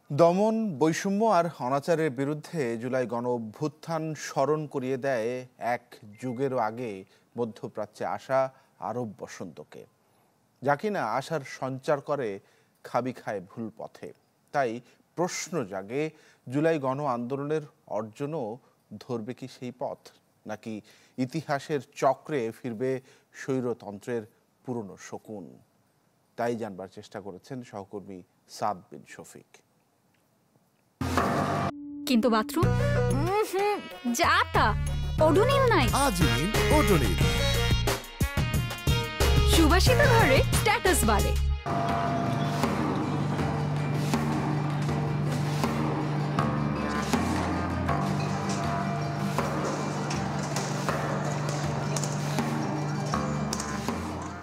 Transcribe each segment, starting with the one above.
দমন, বৈষম্য আর অনাচারের বিরুদ্ধে জুলাই গণঅভ্যুত্থান স্মরণ করিয়ে দেয় এক যুগেরও আগে মধ্যপ্রাচ্যে আসা আরব বসন্তকে, যা কিনা আশার সঞ্চার করে খাবি খায় ভুল পথে। তাই প্রশ্ন জাগে, জুলাই গণ আন্দোলনের অর্জনও ধরবে কি সেই পথ, নাকি ইতিহাসের চক্রে ফিরবে স্বৈরতন্ত্রের পুরনো শকুন? তাই জানবার চেষ্টা করেছেন সহকর্মী সাদ বিন শফিক। কিন্তু বাথরুম যা তা ওডোনিল নাই। আজই নিন ওডোনিল। সুবাসিত ঘরে স্ট্যাটাস বাড়ে।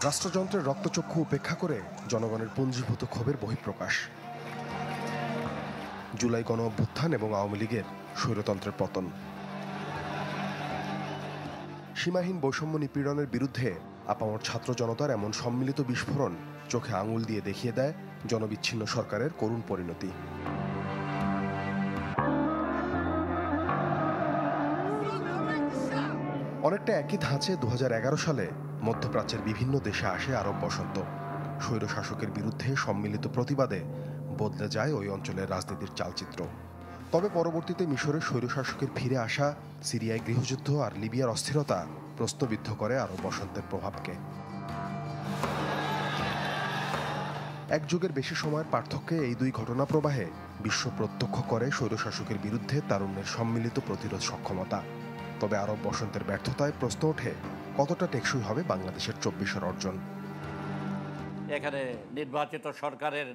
রাষ্ট্রযন্ত্রের রক্তচক্ষু উপেক্ষা করে জনগণের পুঞ্জীভূত ক্ষোভের বহিঃপ্রকাশ। জুলাই গণ অভ্যুত্থান এবং আওয়ামী লীগের স্বৈরতন্ত্রের পতন। সীমাহীন বৈষম্য নিপীড়নের বিরুদ্ধে আপামর ছাত্র জনতার এমন সম্মিলিত বিস্ফোরণ চোখে আঙুল দিয়ে দেখিয়ে দেয় জনবিচ্ছিন্ন সরকারের করুণ পরিণতি। অনেকটা একই ধাঁচে 2011 সালে মধ্যপ্রাচ্যের বিভিন্ন দেশে আসে আরব বসন্ত। স্বৈরশাসকের বিরুদ্ধে সম্মিলিত প্রতিবাদে বদলে যায় ওই অঞ্চলের রাজনীতির চালচিত্র। তবে পরবর্তীতে মিশরের স্বৈরশাসকের ফিরে আসা, সিরিয়ায় গৃহযুদ্ধ আর লিবিয়ার অস্থিরতা প্রশ্নবিদ্ধ করে আরব বসন্তের প্রভাবকে। এক যুগের বেশি সময়ের পার্থক্যে এই দুই ঘটনা প্রবাহে বিশ্ব প্রত্যক্ষ করে স্বৈরশাসকের বিরুদ্ধে তারুণ্যের সম্মিলিত প্রতিরোধ সক্ষমতা। তবে আরব বসন্তের ব্যর্থতায় প্রশ্ন ওঠে, কতটা টেকসই হবে বাংলাদেশের 24-এর অর্জন? এখানে নির্বাচিত সরকারের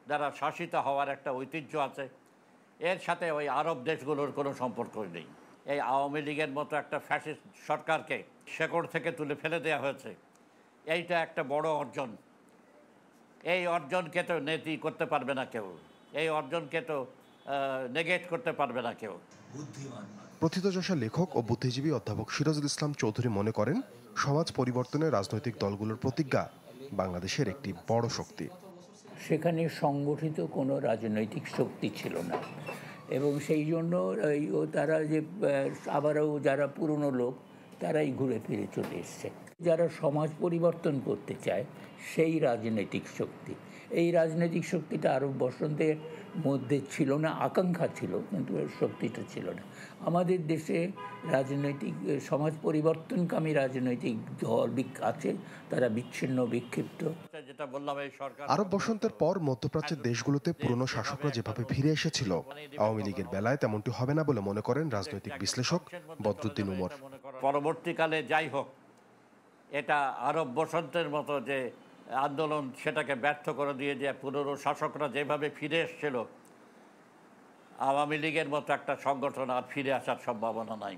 দ্বারা শাসিত হওয়ার একটা ঐতিহ্য আছে, এর সাথে ওই আরব দেশগুলোর কোনো সম্পর্ক নেই। এই আওয়ামী লীগের মতো একটা ফ্যাসিস্ট সরকারকে শেকড় থেকে তুলে ফেলে দেওয়া হয়েছে, এইটা একটা বড় অর্জন। এই অর্জনকে তো নেতি করতে পারবে না কেউ, এই অর্জনকে তো নেগেট করতে পারবে না কেউ। প্রথিতযশা লেখক ও বুদ্ধিজীবী অধ্যাপক সিরাজুল ইসলাম চৌধুরী মনে করেন, সমাজ পরিবর্তনে রাজনৈতিক দলগুলোর প্রতিজ্ঞা বাংলাদেশের একটি বড় শক্তি। সেখানে সংগঠিত কোনো রাজনৈতিক শক্তি ছিল না, এবং সেই জন্য তারা যে আবারও যারা পুরনো লোক তারাই ঘুরে ফিরে চলে এসছে। যারা সমাজ পরিবর্তন করতে চায় সেই রাজনৈতিক শক্তি, এই রাজনৈতিক শক্তিটা আরব বসন্তের মধ্যে ছিল না, আকাঙ্ক্ষা ছিল কিন্তু শক্তিটা ছিল না। আমাদের দেশে রাজনৈতিক সমাজ পরিবর্তনকামী রাজনৈতিক দল আছে, তারা বিচ্ছিন্ন, বিক্ষিপ্ত। যেটা বললাম, এই সরকার আরব বসন্তের পর মধ্যপ্রাচ্যের দেশগুলোতে পুরনো শাসকরা যেভাবে ফিরে এসেছিল, আওয়ামী লীগের বেলায় তেমনটি হবে না বলে মনে করেন রাজনৈতিক বিশ্লেষক বদরুদ্দিন উমর। পরবর্তীকালে যাই হোক, এটা আরব বসন্তের মতো যে আন্দোলন, সেটাকে ব্যর্থ করে দিয়ে যে পুরনো শাসকরা যেভাবে ফিরে এসেছিল, আওয়ামী লীগের মতো একটা সংগঠন আর ফিরে আসার সম্ভাবনা নাই,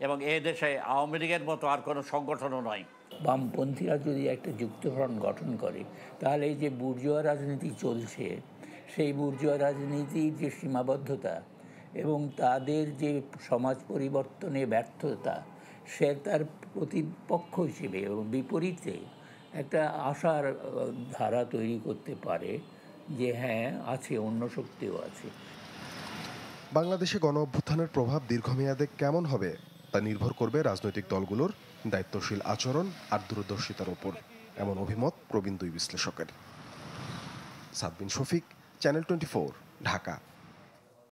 এবং এই দেশে আওয়ামী লীগের মতো আর কোনো সংগঠনও নয়। বামপন্থীরা যদি একটা যুক্তফ্রন্ট গঠন করে, তাহলে এই যে বুর্জোয়া রাজনীতি চলছে, সেই বুর্জোয়া রাজনীতির যে সীমাবদ্ধতা এবং তাদের যে সমাজ পরিবর্তনে ব্যর্থতা, সে তার প্রতিপক্ষ হিসেবে এবং বিপরীতে একটা আশার ধারা তৈরি করতে পারে যে হ্যাঁ আছে, অন্য শক্তিও আছে। বাংলাদেশে গণ অভ্যুত্থানের প্রভাব দীর্ঘমেয়াদে কেমন হবে তা নির্ভর করবে রাজনৈতিক দলগুলোর দায়িত্বশীল আচরণ আর দূরদর্শিতার উপর, এমন অভিমত প্রবীণ দুই বিশ্লেষকের। সাদ বিন শফিক, চ্যানেল 24, ঢাকা।